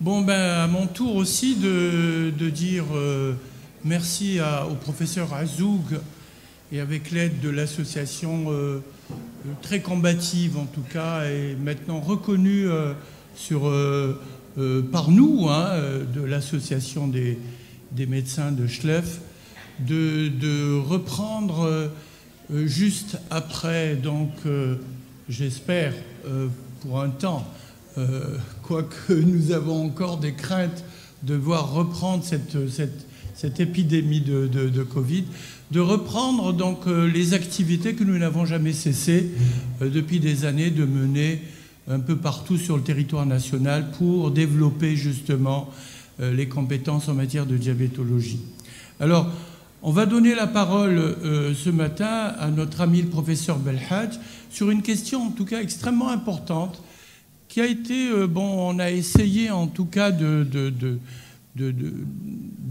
Bon, ben, à mon tour aussi de dire merci au professeur Azoug et avec l'aide de l'association très combative en tout cas et maintenant reconnue par nous, hein, de l'association des médecins de Schleff, de reprendre juste après, donc j'espère pour un temps, quoique nous avons encore des craintes de voir reprendre cette épidémie de Covid, de reprendre donc les activités que nous n'avons jamais cessé depuis des années de mener un peu partout sur le territoire national pour développer justement les compétences en matière de diabétologie. Alors, on va donner la parole ce matin à notre ami le professeur Belhadj sur une question en tout cas extrêmement importante qui a été, on a essayé en tout cas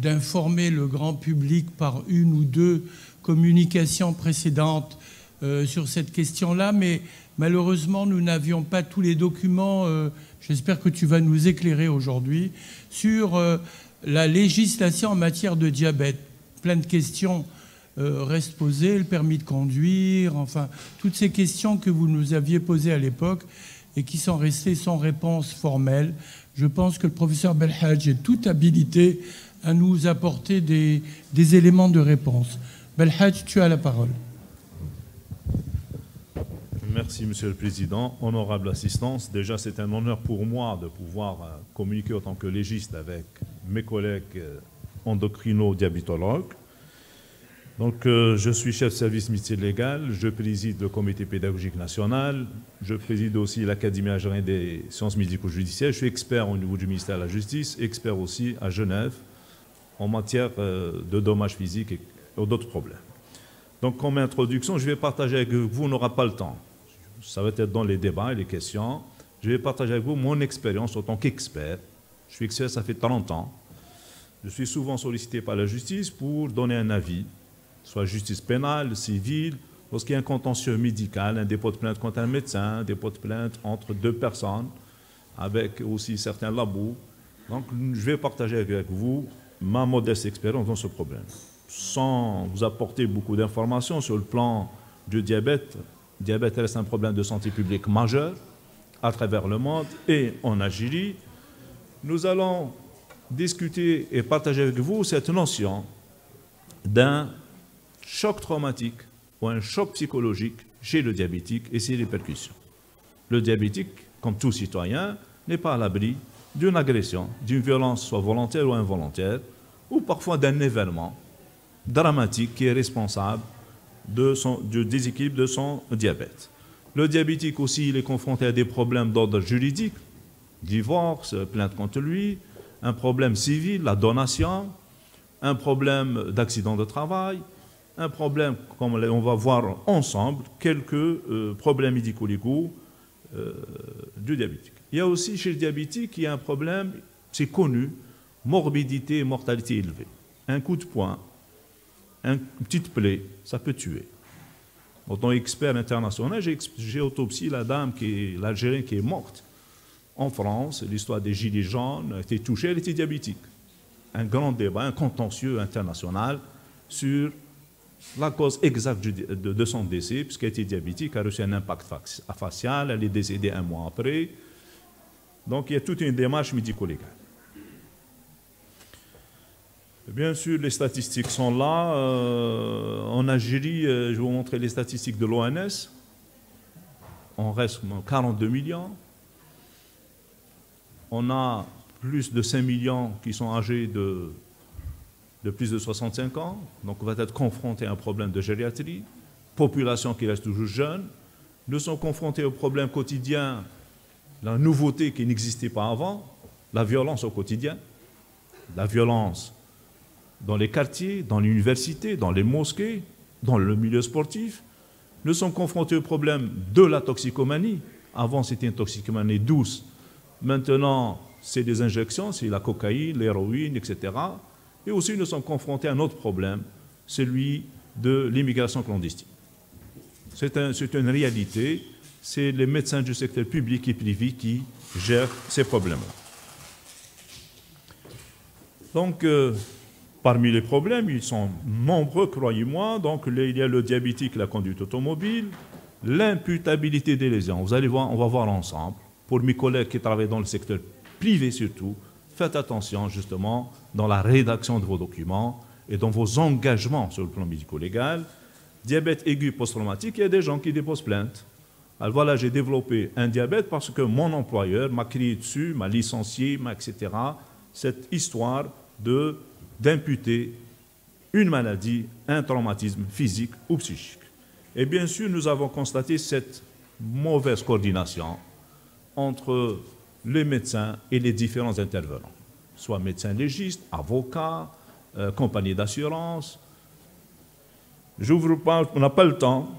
d'informer le grand public par une ou deux communications précédentes sur cette question-là, mais malheureusement, nous n'avions pas tous les documents. J'espère que tu vas nous éclairer aujourd'hui sur la législation en matière de diabète. Plein de questions restent posées, le permis de conduire, enfin, toutes ces questions que vous nous aviez posées à l'époque et qui sont restées sans réponse formelle. Je pense que le professeur Belhadj est tout habilité à nous apporter des éléments de réponse. Belhadj, tu as la parole. Merci, Monsieur le Président. Honorable assistance, déjà c'est un honneur pour moi de pouvoir communiquer en tant que légiste avec mes collègues endocrino-diabétologues. Donc, je suis chef de service médecine légale, je préside le comité pédagogique national, je préside aussi l'Académie algérienne des sciences médico-judiciaires, je suis expert au niveau du ministère de la Justice, expert aussi à Genève en matière de dommages physiques et d'autres problèmes. Donc, comme introduction, je vais partager avec vous, on n'aura pas le temps, ça va être dans les débats et les questions, je vais partager avec vous mon expérience en tant qu'expert. Je suis expert, ça fait 30 ans. Je suis souvent sollicité par la justice pour donner un avis, soit justice pénale, civile, lorsqu'il y a un contentieux médical, un dépôt de plainte contre un médecin, un dépôt de plainte entre deux personnes, avec aussi certains labos. Donc, je vais partager avec vous ma modeste expérience dans ce problème. Sans vous apporter beaucoup d'informations sur le plan du diabète, le diabète reste un problème de santé publique majeur à travers le monde et en Algérie. Nous allons discuter et partager avec vous cette notion d'un choc traumatique ou un choc psychologique chez le diabétique et ses répercussions. Le diabétique, comme tout citoyen, n'est pas à l'abri d'une agression, d'une violence soit volontaire ou involontaire, ou parfois d'un événement dramatique qui est responsable du déséquilibre de son diabète. Le diabétique aussi, il est confronté à des problèmes d'ordre juridique, divorce, plainte contre lui, un problème civil, la donation, un problème d'accident de travail, un problème, comme on va voir ensemble, quelques problèmes médico-légaux du diabétique. Il y a aussi chez le diabétique, il y a un problème, c'est connu, morbidité et mortalité élevée. Un coup de poing, une petite plaie, ça peut tuer. En tant qu'expert international, j'ai autopsié la dame, l'Algérienne qui est morte en France. L'histoire des Gilets jaunes a été touchée, elle était diabétique. Un grand débat, un contentieux international sur la cause exacte de son décès, puisqu'elle était diabétique, elle a reçu un impact facial, elle est décédée un mois après. Donc il y a toute une démarche médico-légale. Bien sûr, les statistiques sont là. En Algérie, je vais vous montrer les statistiques de l'OMS. On reste 42 millions. On a plus de 5 millions qui sont âgés de plus de 65 ans. Donc, on va être confronté à un problème de gériatrie. Population qui reste toujours jeune. Nous sommes confrontés au problème quotidien, la nouveauté qui n'existait pas avant, la violence au quotidien, la violence dans les quartiers, dans l'université, dans les mosquées, dans le milieu sportif. Nous sommes confrontés au problème de la toxicomanie. Avant, c'était une toxicomanie douce. Maintenant, c'est des injections, c'est la cocaïne, l'héroïne, etc. Et aussi, nous sommes confrontés à un autre problème, celui de l'immigration clandestine. C'est une réalité. C'est les médecins du secteur public et privé qui gèrent ces problèmes-là. Donc, parmi les problèmes, ils sont nombreux, croyez-moi. Donc, il y a le diabétique, la conduite automobile, l'imputabilité des lésions. Vous allez voir, on va voir ensemble. Pour mes collègues qui travaillent dans le secteur privé surtout, faites attention justement dans la rédaction de vos documents et dans vos engagements sur le plan médico-légal. Diabète aigu post-traumatique, il y a des gens qui déposent plainte. Alors voilà, j'ai développé un diabète parce que mon employeur m'a crié dessus, m'a licencié, etc. Cette histoire d'imputer une maladie, un traumatisme physique ou psychique. Et bien sûr, nous avons constaté cette mauvaise coordination entre les médecins et les différents intervenants, soit médecins légistes, avocats, compagnies d'assurance. J'ouvre pas, on n'a pas le temps.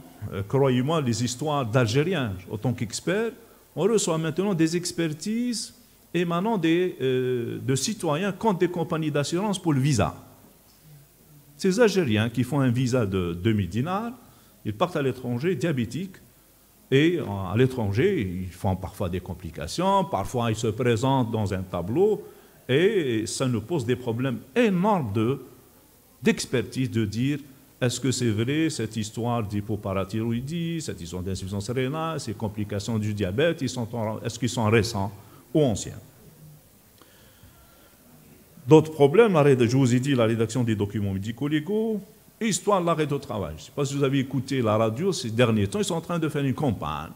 Croyez-moi, les histoires d'Algériens, en tant qu'experts, on reçoit maintenant des expertises émanant de citoyens contre des compagnies d'assurance pour le visa. Ces Algériens qui font un visa de 2000 dinars, ils partent à l'étranger diabétiques, et à l'étranger, ils font parfois des complications, parfois ils se présentent dans un tableau, et ça nous pose des problèmes énormes d'expertise, de dire est-ce que c'est vrai cette histoire d'hypoparathyroïdie, cette histoire d'insuffisance rénale, ces complications du diabète, est-ce qu'ils sont récents ou anciens? D'autres problèmes, je vous ai dit la rédaction des documents médico-légaux, histoire de l'arrêt de travail. Je ne sais pas si vous avez écouté la radio ces derniers temps, ils sont en train de faire une campagne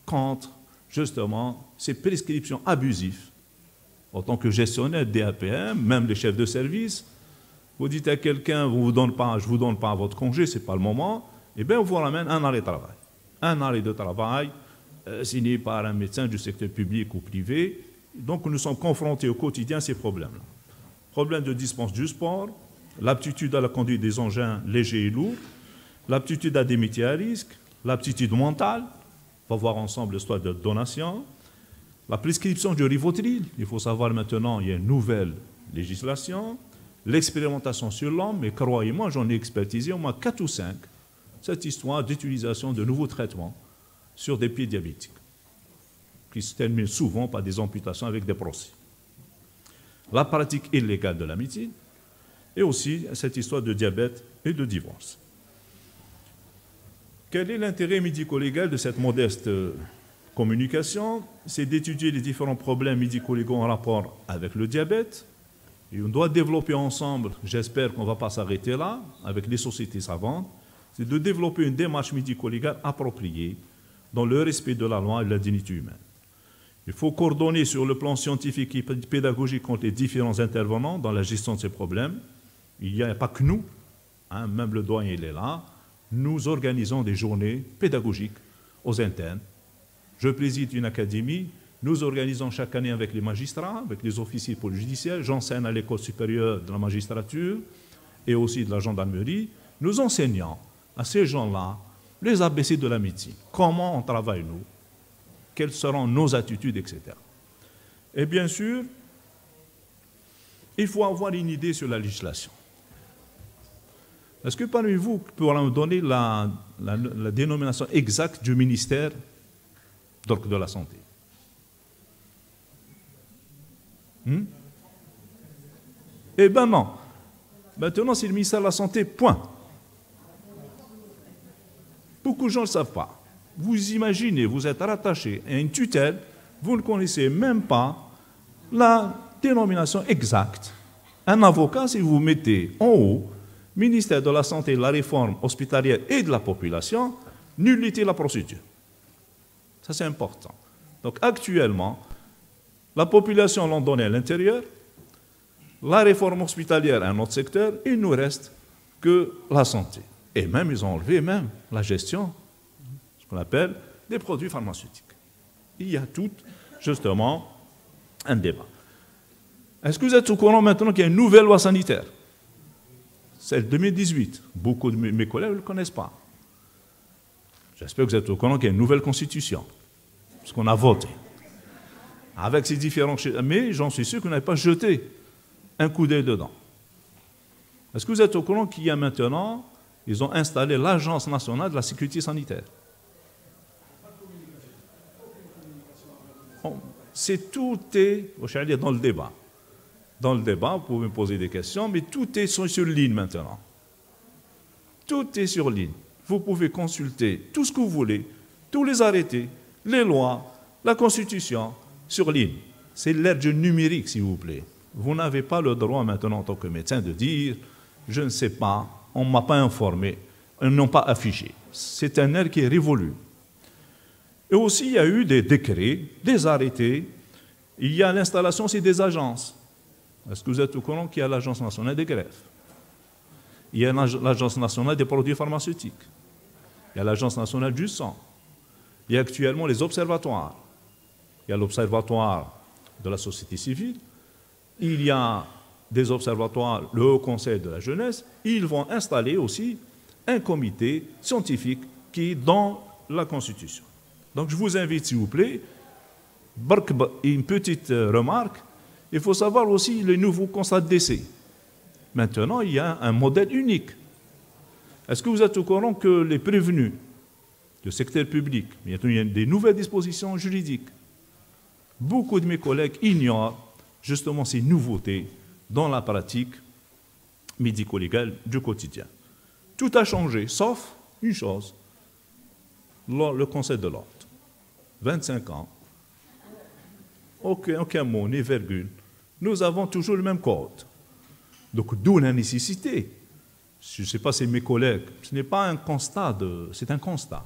contre justement ces prescriptions abusives. En tant que gestionnaire d'APM, même les chefs de service, vous dites à quelqu'un, je ne vous donne pas votre congé, ce n'est pas le moment, et bien on vous ramène un arrêt de travail. Un arrêt de travail signé par un médecin du secteur public ou privé. Donc nous sommes confrontés au quotidien à ces problèmes-là. Problème de dispense du sport, l'aptitude à la conduite des engins légers et lourds, l'aptitude à des métiers à risque, l'aptitude mentale, on va voir ensemble l'histoire de donation, la prescription du Rivotril, il faut savoir maintenant, il y a une nouvelle législation, l'expérimentation sur l'homme, mais croyez-moi, j'en ai expertisé au moins 4 ou 5, cette histoire d'utilisation de nouveaux traitements sur des pieds diabétiques, qui se terminent souvent par des amputations avec des procès. La pratique illégale de la médecine, et aussi cette histoire de diabète et de divorce. Quel est l'intérêt médico-légal de cette modeste communication? C'est d'étudier les différents problèmes médico-légaux en rapport avec le diabète. Et on doit développer ensemble, j'espère qu'on ne va pas s'arrêter là, avec les sociétés savantes, c'est de développer une démarche médico-légale appropriée dans le respect de la loi et de la dignité humaine. Il faut coordonner sur le plan scientifique et pédagogique entre les différents intervenants dans la gestion de ces problèmes. Il n'y a pas que nous, hein, même le doyen il est là, nous organisons des journées pédagogiques aux internes. Je préside une académie, nous organisons chaque année avec les magistrats, avec les officiers pour le judiciaire, j'enseigne à l'école supérieure de la magistrature et aussi de la gendarmerie. Nous enseignons à ces gens-là les ABC de la médecine, comment on travaille nous, quelles seront nos attitudes, etc. Et bien sûr, il faut avoir une idée sur la législation. Est-ce que parmi vous pourrez me donner la dénomination exacte du ministère de la Santé? Eh bien non. Maintenant, c'est le ministère de la Santé, point. Beaucoup de gens ne le savent pas. Vous imaginez, vous êtes rattaché à une tutelle, vous ne connaissez même pas la dénomination exacte. Un avocat, si vous mettez en haut, ministère de la Santé, de la Réforme hospitalière et de la population, nullité de la procédure. Ça, c'est important. Donc, actuellement, la population l'ont donné à l'intérieur, la réforme hospitalière à un autre secteur, il ne nous reste que la santé. Et même, ils ont enlevé même la gestion, ce qu'on appelle des produits pharmaceutiques. Il y a tout, justement, un débat. Est-ce que vous êtes au courant maintenant qu'il y a une nouvelle loi sanitaire? Celle de 2018. Beaucoup de mes collègues ne le connaissent pas. J'espère que vous êtes au courant qu'il y a une nouvelle constitution, ce qu'on a voté. Avec ces différents... Mais j'en suis sûr que vous n'avez pas jeté un coup d'œil dedans. Est-ce que vous êtes au courant qu'il y a maintenant, ils ont installé l'Agence nationale de la sécurité sanitaire? Bon, c'est tout est dans le débat. dans le débat, vous pouvez me poser des questions, mais tout est sur ligne maintenant. Tout est sur ligne. Vous pouvez consulter tout ce que vous voulez, tous les arrêtés, les lois, la Constitution, sur ligne. C'est l'ère du numérique, s'il vous plaît. Vous n'avez pas le droit maintenant, en tant que médecin, de dire « je ne sais pas, on ne m'a pas informé, ils n'ont pas affiché ». C'est un ère qui est révolue. Et aussi, il y a eu des décrets, des arrêtés. Il y a l'installation aussi des agences. Est-ce que vous êtes au courant qu'il y a l'Agence nationale des greffes? Il y a l'Agence nationale des produits pharmaceutiques. Il y a l'Agence nationale du sang. Il y a actuellement les observatoires. Il y a l'Observatoire de la société civile. Il y a des observatoires, le Haut Conseil de la jeunesse. Ils vont installer aussi un comité scientifique qui est dans la Constitution. Donc je vous invite, s'il vous plaît, une petite remarque. Il faut savoir aussi les nouveaux constats de décès. Maintenant, il y a un modèle unique. Est-ce que vous êtes au courant que les prévenus du secteur public, il y a des nouvelles dispositions juridiques? Beaucoup de mes collègues ignorent justement ces nouveautés dans la pratique médico-légale du quotidien. Tout a changé, sauf une chose, le Conseil de l'ordre. 25 ans, aucun mot ni virgule. Nous avons toujours le même code. Donc, d'où la nécessité. Je ne sais pas si mes collègues, ce n'est pas un constat, c'est un constat.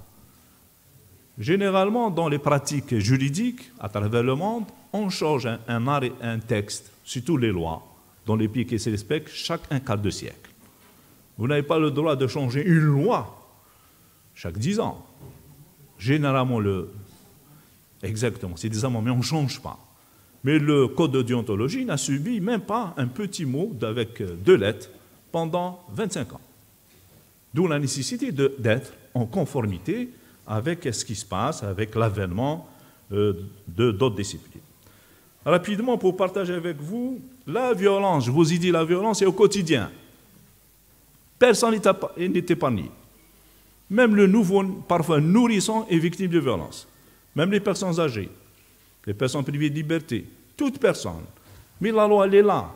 Généralement, dans les pratiques juridiques, à travers le monde, on change un texte, surtout les lois, dans les pays qui se respectent, chaque un quart de siècle. Vous n'avez pas le droit de changer une loi chaque 10 ans. Généralement, exactement, c'est des amendements, mais on ne change pas. Mais le code de déontologie n'a subi même pas un petit mot avec 2 lettres pendant 25 ans. D'où la nécessité d'être en conformité avec ce qui se passe, avec l'avènement d'autres disciplines. Rapidement, pour partager avec vous, la violence, je vous ai dit, la violence est au quotidien. Personne n'est épargné. Même le nouveau, parfois nourrisson, est victime de violence. Même les personnes âgées, les personnes privées de liberté, toute personne. Mais la loi, elle est là.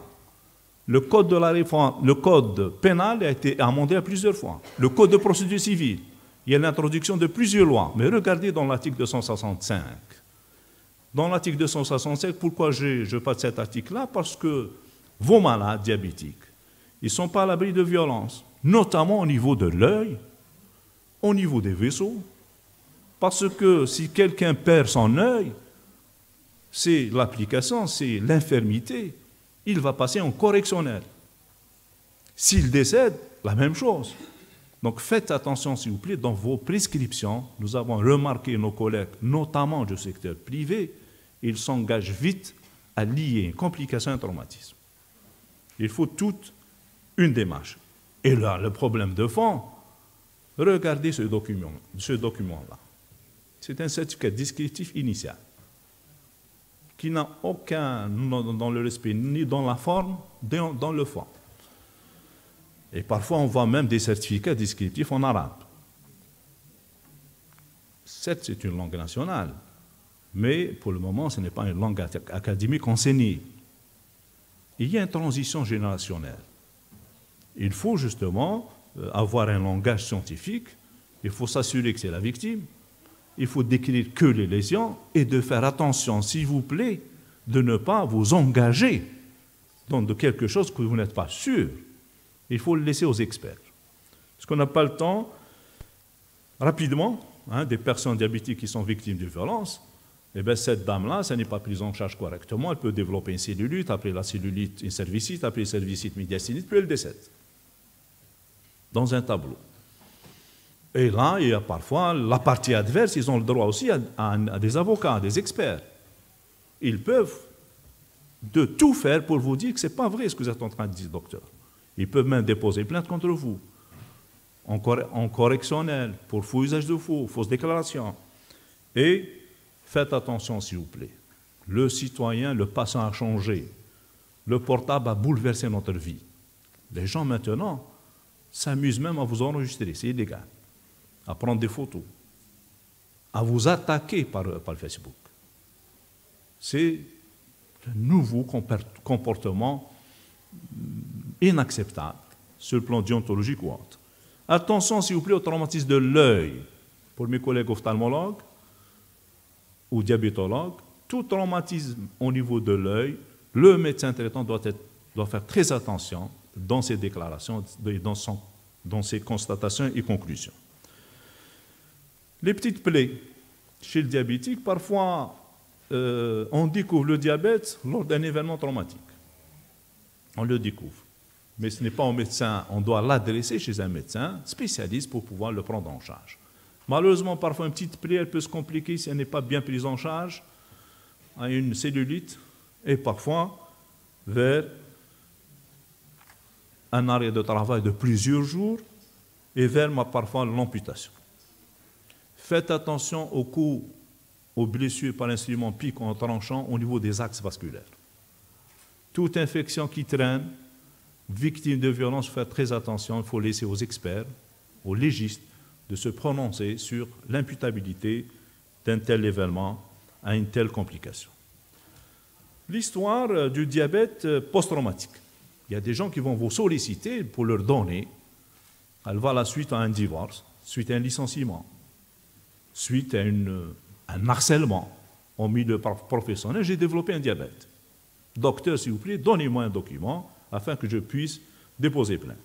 Le code de la réforme, le code pénal a été amendé à plusieurs fois. Le code de procédure civile, il y a l'introduction de plusieurs lois. Mais regardez dans l'article 265. Dans l'article 265, pourquoi je parle de cet article-là? Parce que vos malades diabétiques, ils ne sont pas à l'abri de violence, notamment au niveau de l'œil, au niveau des vaisseaux. Parce que si quelqu'un perd son œil, c'est l'application, c'est l'infirmité, il va passer en correctionnel. S'il décède, la même chose. Donc faites attention, s'il vous plaît, dans vos prescriptions. Nous avons remarqué nos collègues, notamment du secteur privé, ils s'engagent vite à lier une complication à un traumatisme. Il faut toute une démarche. Et là, le problème de fond, regardez ce document-là. C'est un certificat descriptif initial qui n'a aucun dans le respect, ni dans la forme, ni dans le fond. Et parfois, on voit même des certificats descriptifs en arabe. Certes, c'est une langue nationale, mais pour le moment, ce n'est pas une langue académique enseignée. Il y a une transition générationnelle. Il faut justement avoir un langage scientifique, il faut s'assurer que c'est la victime, il faut décrire que les lésions et de faire attention, s'il vous plaît, de ne pas vous engager dans quelque chose que vous n'êtes pas sûr. Il faut le laisser aux experts. Parce qu'on n'a pas le temps, rapidement, des personnes diabétiques qui sont victimes de violence, eh bien, cette dame-là, ça n'est pas prise en charge correctement, elle peut développer une cellulite, après la cellulite, une cervicite, après la cervicite, médiastinite, puis elle décède. Dans un tableau. Et là, il y a parfois la partie adverse, ils ont le droit aussi à des avocats, à des experts. Ils peuvent de tout faire pour vous dire que ce n'est pas vrai ce que vous êtes en train de dire, docteur. Ils peuvent même déposer plainte contre vous, en correctionnel, pour faux usage de faux, fausse déclaration. Et faites attention, s'il vous plaît. Le citoyen, le patient a changé. Le portable a bouleversé notre vie. Les gens maintenant s'amusent même à vous enregistrer, c'est illégal. À prendre des photos, à vous attaquer par Facebook. C'est un nouveau comportement inacceptable sur le plan déontologique ou autre. Attention, s'il vous plaît, au traumatisme de l'œil. Pour mes collègues ophtalmologues ou diabétologues, tout traumatisme au niveau de l'œil, le médecin traitant doit faire très attention dans ses déclarations, dans ses constatations et conclusions. Les petites plaies chez le diabétique, parfois on découvre le diabète lors d'un événement traumatique. On le découvre. Mais ce n'est pas au médecin, on doit l'adresser chez un médecin spécialiste pour pouvoir le prendre en charge. Malheureusement, parfois une petite plaie, elle peut se compliquer si elle n'est pas bien prise en charge, à une cellulite, et parfois vers un arrêt de travail de plusieurs jours et vers parfois l'amputation. Faites attention aux coups, aux blessures par instrument pique en tranchant au niveau des axes vasculaires. Toute infection qui traîne, victime de violence, faites très attention, il faut laisser aux experts, aux légistes, de se prononcer sur l'imputabilité d'un tel événement à une telle complication. L'histoire du diabète post-traumatique. Il y a des gens qui vont vous solliciter pour leur donner, elle va à la suite à un divorce, suite à un licenciement, suite à un harcèlement en milieu professionnel, j'ai développé un diabète. Docteur, s'il vous plaît, donnez-moi un document afin que je puisse déposer plainte.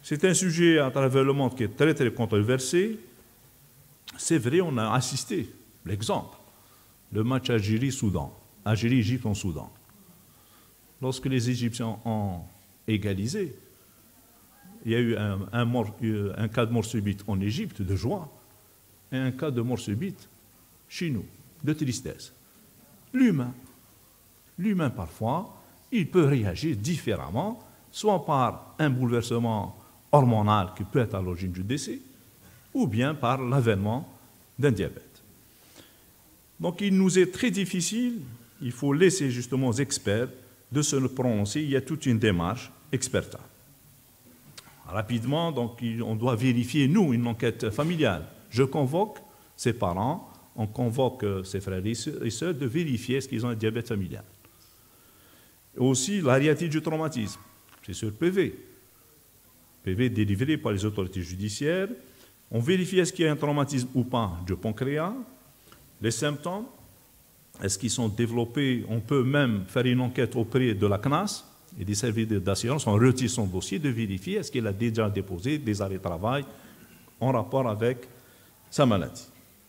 C'est un sujet à travers le monde qui est très très controversé. C'est vrai, on a assisté, l'exemple, le match Algérie-Soudan, Algérie-Égypte en Soudan. Lorsque les Égyptiens ont égalisé, il y a eu un cas de mort subite en Égypte de joie et un cas de mort subite chez nous, de tristesse. L'humain parfois, il peut réagir différemment, soit par un bouleversement hormonal qui peut être à l'origine du décès, ou bien par l'avènement d'un diabète. Donc il nous est très difficile, il faut laisser justement aux experts de se prononcer, il y a toute une démarche expertale. Rapidement, donc, on doit vérifier, nous, une enquête familiale. Je convoque ses parents, on convoque ses frères et sœurs de vérifier est-ce qu'ils ont un diabète familial. Aussi, la réalité du traumatisme, c'est sur PV. PV délivré par les autorités judiciaires. On vérifie est-ce qu'il y a un traumatisme ou pas du pancréas. Les symptômes, est-ce qu'ils sont développés? On peut même faire une enquête auprès de la CNAS et des services d'assurance. On retire son dossier de vérifier est-ce qu'il a déjà déposé des arrêts de travail en rapport avec sa maladie.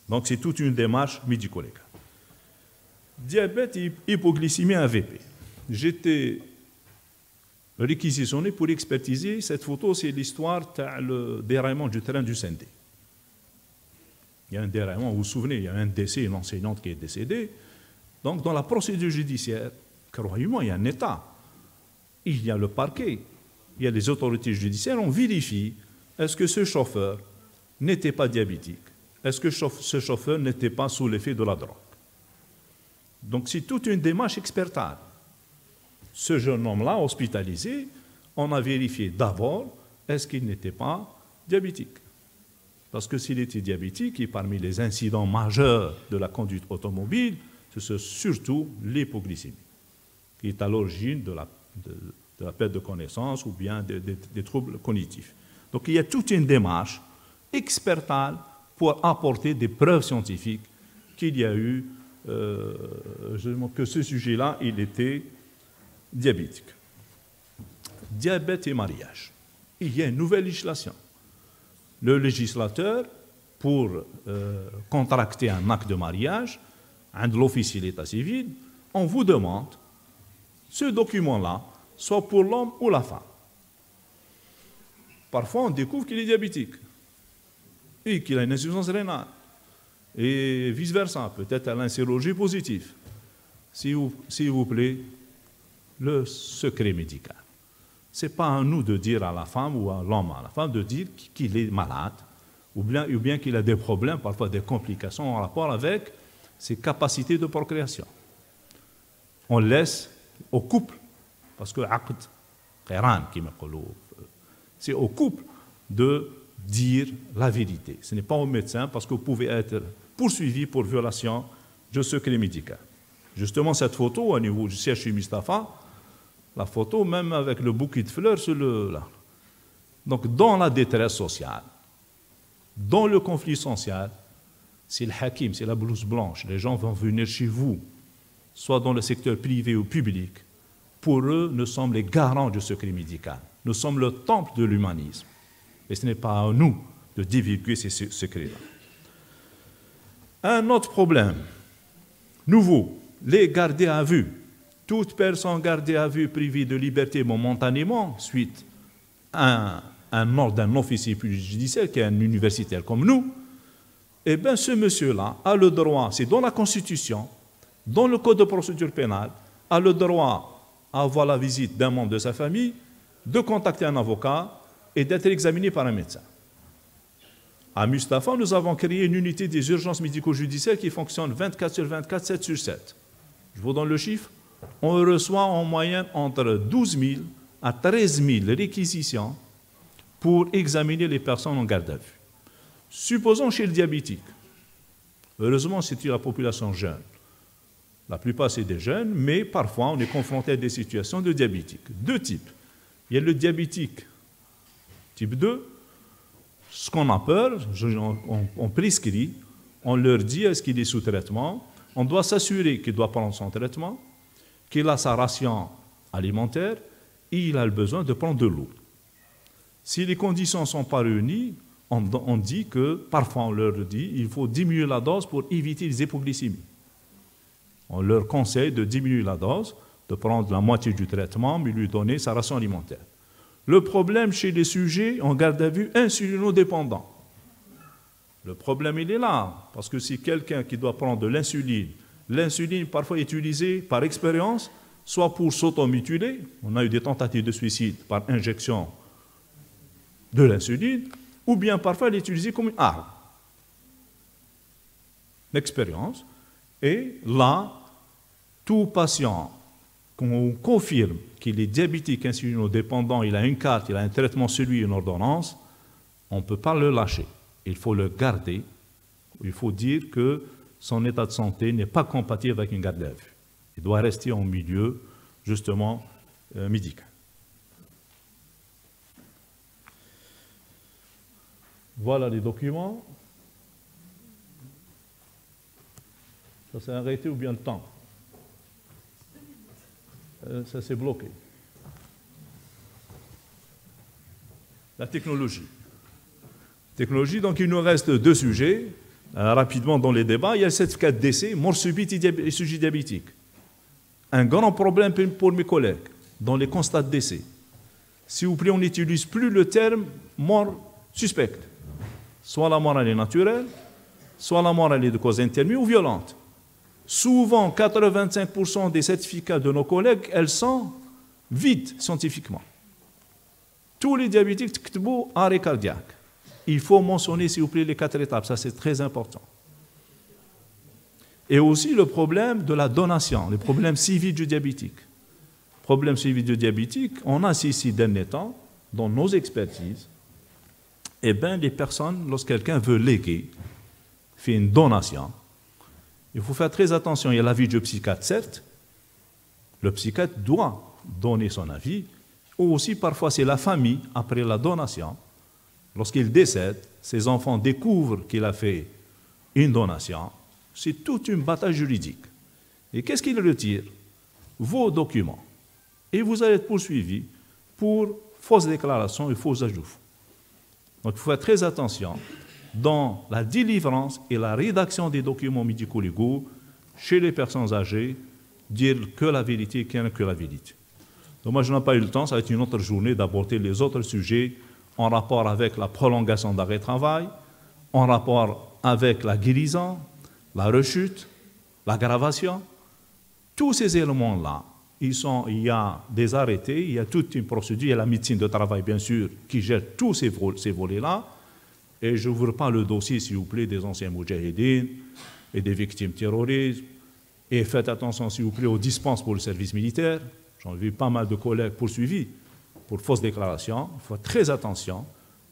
Donc c'est toute une démarche médico-légale. Diabète et hypoglycémie AVP. J'étais réquisitionné pour expertiser cette photo, c'est l'histoire du déraillement du train du Sendai. Il y a un déraillement, vous vous souvenez, il y a un décès, une enseignante qui est décédée. Donc dans la procédure judiciaire, croyez-moi, il y a un État. Il y a le parquet, il y a les autorités judiciaires, on vérifie est-ce que ce chauffeur n'était pas diabétique, est-ce que ce chauffeur n'était pas sous l'effet de la drogue. Donc c'est toute une démarche expertale. Ce jeune homme-là, hospitalisé, on a vérifié d'abord est-ce qu'il n'était pas diabétique. Parce que s'il était diabétique, et parmi les incidents majeurs de la conduite automobile, c'est surtout l'hypoglycémie, qui est à l'origine de la perte de connaissance ou bien des troubles cognitifs. Donc il y a toute une démarche expertale pour apporter des preuves scientifiques qu'il y a eu, que ce sujet-là, il était diabétique. Diabète et mariage. Il y a une nouvelle législation. Le législateur, pour contracter un acte de mariage, de l'officier d'état civil, on vous demande ce document-là, soit pour l'homme ou la femme. Parfois, on découvre qu'il est diabétique et qu'il a une insuffisance rénale. Et vice-versa, peut-être à un sérologie positif. S'il vous plaît, le secret médical. Ce n'est pas à nous de dire à la femme ou à l'homme, à la femme, de dire qu'il est malade ou bien qu'il a des problèmes, parfois des complications en rapport avec ses capacités de procréation. On laisse au couple, parce que c'est au couple de dire la vérité. Ce n'est pas au médecin, parce que vous pouvez être poursuivi pour violation du secret médical. Justement, cette photo, au niveau du siège chez Mustapha, la photo même avec le bouquet de fleurs sur là. Donc, dans la détresse sociale, dans le conflit social, c'est le hakim, c'est la blouse blanche. Les gens vont venir chez vous, soit dans le secteur privé ou public. Pour eux, nous sommes les garants du secret médical. Nous sommes le temple de l'humanisme. Et ce n'est pas à nous de divulguer ces secrets-là. Un autre problème, nouveau, les gardés à vue. Toute personne gardée à vue privée de liberté momentanément, suite à un ordre d'un officier judiciaire qui est un universitaire comme nous, eh bien ce monsieur-là a le droit, c'est dans la Constitution, dans le Code de procédure pénale, a le droit à avoir la visite d'un membre de sa famille, de contacter un avocat et d'être examiné par un médecin. À Mustapha, nous avons créé une unité des urgences médico-judiciaires qui fonctionne 24 sur 24, 7 sur 7. Je vous donne le chiffre. On reçoit en moyenne entre 12 000 à 13 000 réquisitions pour examiner les personnes en garde à vue. Supposons chez le diabétique. Heureusement, c'est la population jeune. La plupart, c'est des jeunes, mais parfois, on est confronté à des situations de diabétiques. Deux types. Il y a le diabétique type 2. Ce qu'on a peur, on prescrit, on leur dit est-ce qu'il est sous traitement. On doit s'assurer qu'il doit prendre son traitement, qu'il a sa ration alimentaire et il a le besoin de prendre de l'eau. Si les conditions ne sont pas réunies, on dit que, parfois on leur dit, il faut diminuer la dose pour éviter les hypoglycémies. On leur conseille de diminuer la dose, de prendre la moitié du traitement, mais lui donner sa ration alimentaire. Le problème chez les sujets en garde à vue insulinodépendants. Le problème, il est là, parce que si quelqu'un qui doit prendre de l'insuline parfois est utilisée par expérience, soit pour s'automutiler, on a eu des tentatives de suicide par injection de l'insuline, ou bien parfois elle est utilisée comme une arme. L'expérience. Et là, tout patient qu'on confirme qu'il est diabétique insulinodépendant, il a une carte, il a un traitement sur lui, une ordonnance, on ne peut pas le lâcher. Il faut le garder. Il faut dire que son état de santé n'est pas compatible avec une garde à vue. Il doit rester en milieu, justement, médical. Voilà les documents. Ça s'est arrêté ou bien le temps? Ça s'est bloqué. La technologie. Technologie, donc il nous reste deux sujets. Rapidement dans les débats, il y a le certificat de décès, mort subite et sujet diabétique. Un grand problème pour mes collègues dans les constats de décès. S'il vous plaît, on n'utilise plus le terme mort suspecte. Soit la mort elle est naturelle, soit la mort elle est de cause intermue ou violente. Souvent, 85% des certificats de nos collègues, elles sont vides scientifiquement. Tous les diabétiques, arrêt cardiaque. Il faut mentionner, s'il vous plaît, les 4 étapes. Ça, c'est très important. Et aussi le problème de la donation, le problème civil du diabétique. Problème civil du diabétique, on a ici dernier temps, dans nos expertises, eh bien, les personnes, lorsque quelqu'un veut léguer, fait une donation, il faut faire très attention. Il y a l'avis du psychiatre, certes. Le psychiatre doit donner son avis. Ou aussi, parfois, c'est la famille, après la donation. Lorsqu'il décède, ses enfants découvrent qu'il a fait une donation. C'est toute une bataille juridique. Et qu'est-ce qu'il retire? Vos documents. Et vous allez être poursuivi pour fausses déclarations et faux ajouts. Donc, il faut faire très attention dans la délivrance et la rédaction des documents médico-légaux chez les personnes âgées, dire que la vérité, qu'il n'y a que la vérité. Donc, moi, je n'ai pas eu le temps, ça va être une autre journée d'aborder les autres sujets en rapport avec la prolongation d'arrêt de travail, en rapport avec la guérison, la rechute, l'aggravation. Tous ces éléments-là, il y a des arrêtés, il y a toute une procédure, il y a la médecine de travail, bien sûr, qui gère tous ces volets-là. Et je vous reprends le dossier, s'il vous plaît, des anciens moudjahidines et des victimes terroristes. Et faites attention, s'il vous plaît, aux dispenses pour le service militaire. J'en ai vu pas mal de collègues poursuivis pour fausses déclarations. Il faut faire très attention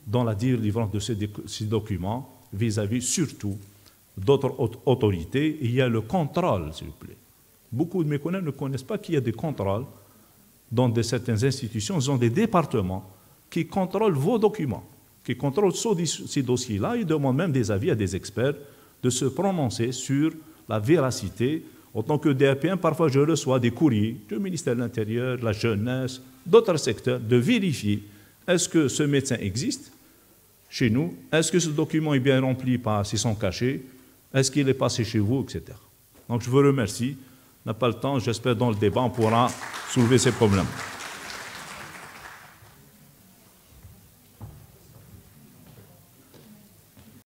dans la délivrance de ces documents vis-à-vis surtout d'autres autorités. Il y a le contrôle, s'il vous plaît. Beaucoup de mes collègues ne connaissent pas qu'il y a des contrôles dans certaines institutions. Ils ont des départements qui contrôlent vos documents, qui contrôlent ces dossiers-là. Ils demandent même des avis à des experts de se prononcer sur la véracité. En tant que DAPM, parfois je reçois des courriers du ministère de l'Intérieur, de la jeunesse, d'autres secteurs, de vérifier est-ce que ce médecin existe chez nous, est-ce que ce document est bien rempli par son cachet, est-ce qu'il est passé chez vous, etc. Donc je vous remercie. On n'a pas le temps, j'espère dans le débat on pourra soulever ces problèmes.